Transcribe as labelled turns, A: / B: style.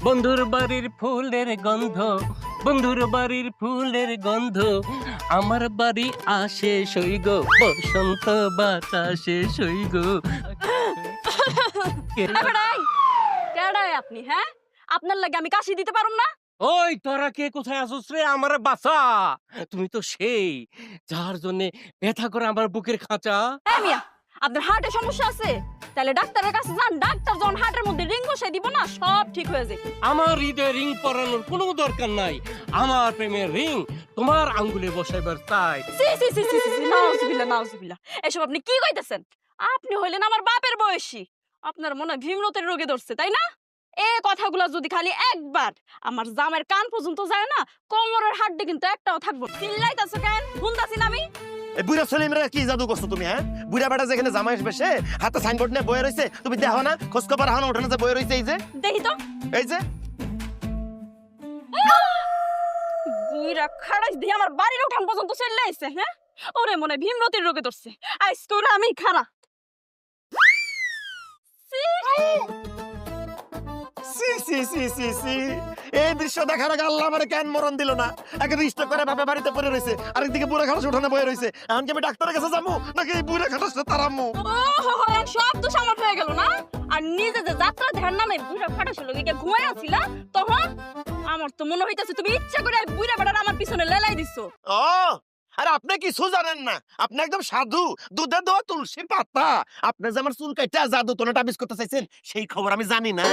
A: বন্ধুর বাড়ির ফুলের গন্ধ, বন্ধুর বাড়ির ফুলের গন্ধ, আমার বাড়ি আসে সইগ, বসন্ত বাতাসে সইগ।
B: কেডাই আপনি? হ্যাঁ, আপনার লাগে আমি কাশি দিতে পারুম না?
A: ওই তোরা কে কোথায় আসছ রে? আমার বাসা তুমি তো সেই যার জন্য ব্যথা করে আমার বুকের খাঁচা।
B: হ্যাঁ মিয়া, আপনার হার্টের সমস্যা আছে? তাহলে ডাক্তারের কাছে যান, ডাক্তার যখন হার্টের মধ্যে রিং বসাই দিব না, সব ঠিক হয়ে যাবে।
A: আমার হৃদয়ে রিং পরানোর কোনো দরকার নাই, আমার প্রেমের রিং তোমার আঙ্গুলে বসাইবার চাই।
B: সি সি সি সি সি, নাউজুবিল্লাহ নাউজুবিল্লাহ, এসব আপনি কি কইতেছেন? আপনি হইলেন আমার বাপের বয়সী, আপনার মনে হয় ভীমরতির রোগে ধরছে, তাই না? এই কথাগুলো যদি খালি একবার আমার জামের কান পর্যন্ত যায় না, কোমরের হাড্ডি কিন্তু একটাও থাকবো না। চিল্লাইতাছো কেন? শুনতাছি না আমি?
C: এই বুড়া ছেলেমেয়েরা কি জাদু করছো তুমি? হ্যাঁ, বুড়া বেটা যেখানে জামাই আসবে সে হাতে সাইনবোর্ড নিয়ে বয়ে রয়েছে, তুমি দেখো না? খোঁজ খবর হানো ওঠানো যে বয়ে রয়েছে, এই যে
B: দেখি তো।
C: এই যে
B: বুইরা খাড়াই দিয়ে আমার বাড়ির উঠান পর্যন্ত চলে আইছে। হ্যাঁ, ওরে মনে হয় ভীমরতির রোগে ধরছে। আজকে ওরে আমি খাড়া।
C: সি সি সি সি সি, এই দৃশ্য দেখার আগে আল্লাহ আমারে কেন মরণ দিল না? আগে রিস্ট করে বাপে বাড়িতে পড়ে রয়েছে, আরেকদিকে বুড়া খাটাস উঠানে বয়ে রয়েছে। এখন কি আমি ডাক্তারের কাছে যাবো নাকি এই বুড়া খাটাসটা তারামু?
B: সব তো সামর্থ হয়ে গেল না? আর নিজে যে যাত্রা ধ্যান নামে বুড়া ফাটাছিল গিয়ে ঘুমায় আছিলা, তখন আমার তো মনে হইতাছে তুমি ইচ্ছা করে বুড়া বেটার আমার পিছনে লেলাই দিছো।
C: ও, আরে আপনি কিছু জানেন না, আপনি একদম সাধু, দুধে দেওয়া তুলসী পাতা। আপনি যে আমার চুল কাইটা জাদু তোলা তাবিজ করতে চাইছেন সেই খবর আমি জানি না।